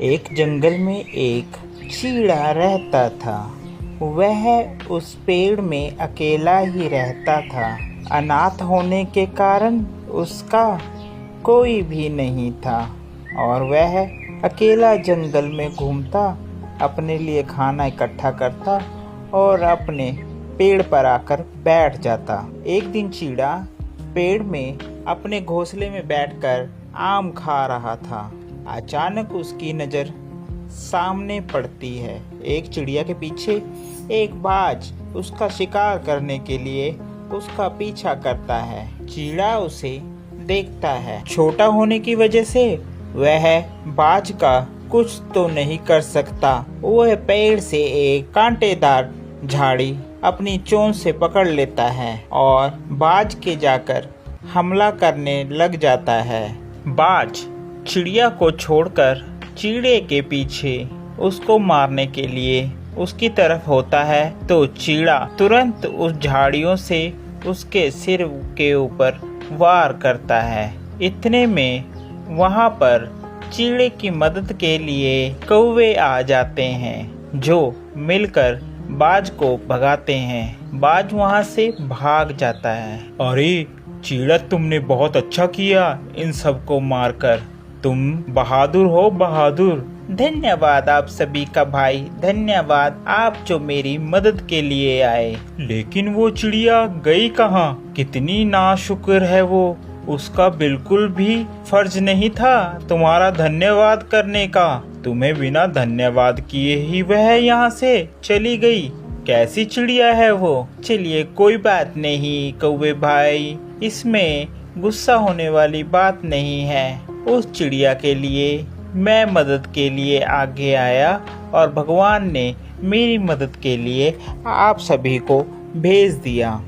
एक जंगल में एक चीड़ा रहता था। वह उस पेड़ में अकेला ही रहता था। अनाथ होने के कारण उसका कोई भी नहीं था और वह अकेला जंगल में घूमता, अपने लिए खाना इकट्ठा करता और अपने पेड़ पर आकर बैठ जाता। एक दिन चीड़ा पेड़ में अपने घोंसले में बैठकर आम खा रहा था। अचानक उसकी नज़र सामने पड़ती है। एक चिड़िया के पीछे एक बाज उसका शिकार करने के लिए उसका पीछा करता है। चीड़ा उसे देखता है। छोटा होने की वजह से वह बाज का कुछ तो नहीं कर सकता। वह पेड़ से एक कांटेदार झाड़ी अपनी चोंच से पकड़ लेता है और बाज के जाकर हमला करने लग जाता है। बाज चिड़िया को छोड़कर चीड़े के पीछे उसको मारने के लिए उसकी तरफ होता है तो चीड़ा तुरंत उस झाड़ियों से उसके सिर के ऊपर वार करता है। इतने में वहां पर चीड़े की मदद के लिए कौवे आ जाते हैं जो मिलकर बाज को भगाते हैं। बाज वहां से भाग जाता है। अरे चीड़ा, तुमने बहुत अच्छा किया इन सबको मारकर। तुम बहादुर हो, बहादुर। धन्यवाद आप सभी का भाई, धन्यवाद आप जो मेरी मदद के लिए आए। लेकिन वो चिड़िया गई कहाँ? कितनी नाशुक्र है वो। उसका बिल्कुल भी फर्ज नहीं था तुम्हारा धन्यवाद करने का। तुम्हें बिना धन्यवाद किए ही वह यहाँ से चली गई। कैसी चिड़िया है वो? चलिए कोई बात नहीं कौवे भाई, इसमें गुस्सा होने वाली बात नहीं है। उस चिड़िया के लिए मैं मदद के लिए आगे आया और भगवान ने मेरी मदद के लिए आप सभी को भेज दिया।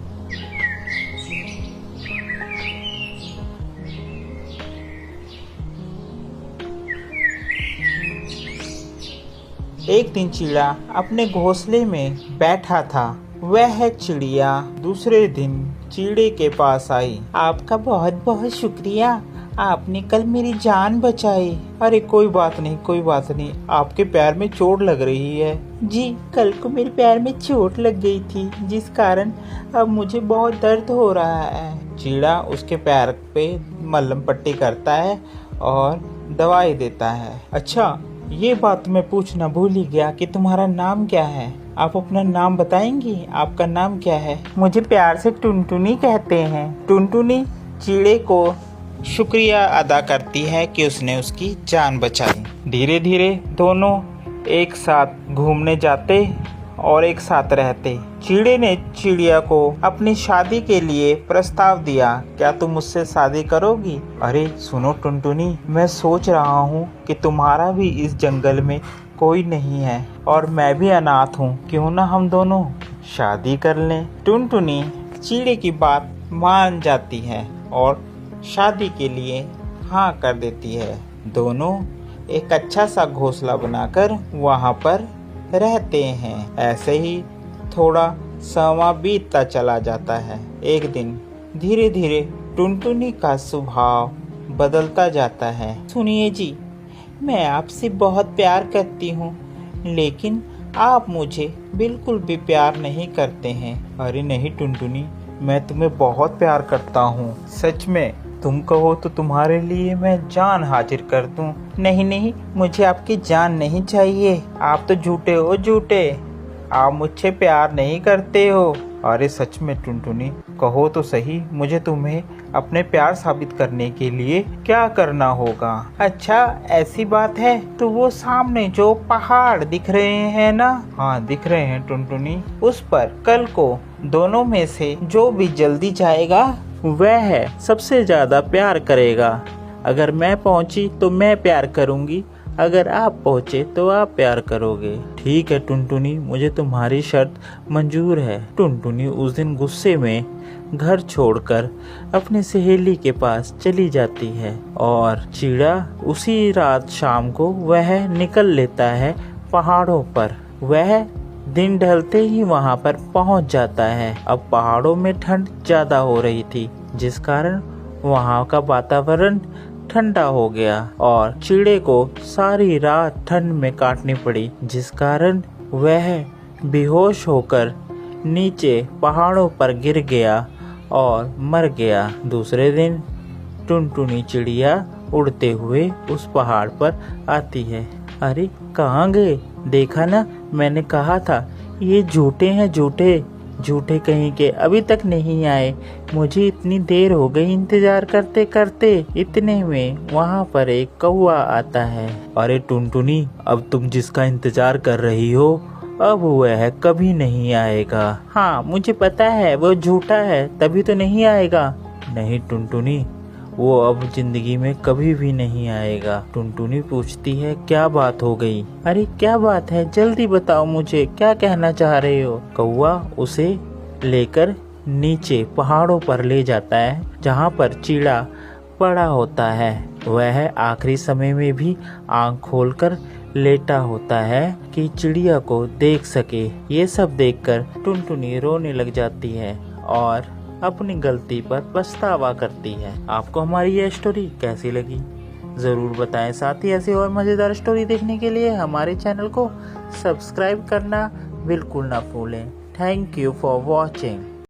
एक दिन चीड़ा अपने घोंसले में बैठा था। वह चिड़िया दूसरे दिन चीड़े के पास आई। आपका बहुत बहुत शुक्रिया, आपने कल मेरी जान बचाई। अरे कोई बात नहीं, कोई बात नहीं। आपके पैर में चोट लग रही है। जी, कल को मेरे पैर में चोट लग गई थी जिस कारण अब मुझे बहुत दर्द हो रहा है। चीड़ा उसके पैर पे मलहम पट्टी करता है और दवाई देता है। अच्छा, ये बात मैं पूछना भूल ही गया कि तुम्हारा नाम क्या है? आप अपना नाम बताएंगी? आपका नाम क्या है? मुझे प्यार से टुनटुनी कहते हैं। टुनटुनी चीड़े को शुक्रिया अदा करती है कि उसने उसकी जान बचाई। धीरे धीरे दोनों एक साथ घूमने जाते और एक साथ रहते। चीड़े ने चिड़िया को अपनी शादी के लिए प्रस्ताव दिया। क्या तुम मुझसे शादी करोगी? अरे सुनो टुनटुनी, मैं सोच रहा हूँ कि तुम्हारा भी इस जंगल में कोई नहीं है और मैं भी अनाथ हूँ। क्यों ना हम दोनों शादी कर लें? टुनटुनी चीड़े की बात मान जाती है और शादी के लिए हाँ कर देती है। दोनों एक अच्छा सा घोंसला बनाकर वहाँ पर रहते हैं। ऐसे ही थोड़ा समय बीतता चला जाता है। एक दिन धीरे धीरे टुनटुनी का स्वभाव बदलता जाता है। सुनिए जी, मैं आपसे बहुत प्यार करती हूँ लेकिन आप मुझे बिल्कुल भी प्यार नहीं करते हैं। अरे नहीं टुनटुनी, मैं तुम्हें बहुत प्यार करता हूँ, सच में। तुम कहो तो तुम्हारे लिए मैं जान हाजिर कर दूं। नहीं नहीं, मुझे आपकी जान नहीं चाहिए। आप तो झूठे हो, झूठे। आप मुझसे प्यार नहीं करते हो। अरे सच में टुनटुनी, कहो तो सही, मुझे तुम्हें अपने प्यार साबित करने के लिए क्या करना होगा? अच्छा ऐसी बात है तो वो सामने जो पहाड़ दिख रहे हैं ना? हाँ दिख रहे हैं टुनटुनी। उस पर कल को दोनों में से जो भी जल्दी जाएगा वह सबसे ज्यादा प्यार करेगा। अगर मैं पहुंची तो मैं प्यार करूंगी, अगर आप पहुंचे तो आप प्यार करोगे। ठीक है टुनटुनी, मुझे तुम्हारी शर्त मंजूर है। टुनटुनी उस दिन गुस्से में घर छोड़कर अपनी सहेली के पास चली जाती है और चीड़ा उसी रात शाम को वह निकल लेता है पहाड़ों पर। वह दिन ढलते ही वहां पर पहुंच जाता है। अब पहाड़ों में ठंड ज्यादा हो रही थी जिस कारण वहां का वातावरण ठंडा हो गया और चिड़े को सारी रात ठंड में काटनी पड़ी, जिस कारण वह बेहोश होकर नीचे पहाड़ों पर गिर गया और मर गया। दूसरे दिन टुनटुनी चिड़िया उड़ते हुए उस पहाड़ पर आती है। अरे कहाँ गए? देखा ना, मैंने कहा था ये झूठे हैं, झूठे कहीं के, अभी तक नहीं आए। मुझे इतनी देर हो गई इंतजार करते करते। इतने में वहाँ पर एक कौवा आता है। अरे टुनटुनी, अब तुम जिसका इंतजार कर रही हो अब वह कभी नहीं आएगा। हाँ मुझे पता है, वो झूठा है तभी तो नहीं आएगा। नहीं टुनटुनी, वो अब जिंदगी में कभी भी नहीं आएगा। टुनटुनी पूछती है क्या बात हो गई? अरे क्या बात है, जल्दी बताओ मुझे, क्या कहना चाह रहे हो? कौवा उसे लेकर नीचे पहाड़ों पर ले जाता है, जहाँ पर चिड़ा पड़ा होता है। वह आखिरी समय में भी आंख खोलकर लेटा होता है कि चिड़िया को देख सके। ये सब देखकर टुनटुनी रोने लग जाती है और अपनी गलती पर पछतावा करती है। आपको हमारी ये स्टोरी कैसी लगी ज़रूर बताएं। साथ ही ऐसी और मज़ेदार स्टोरी देखने के लिए हमारे चैनल को सब्सक्राइब करना बिल्कुल ना भूलें। Thank you for watching.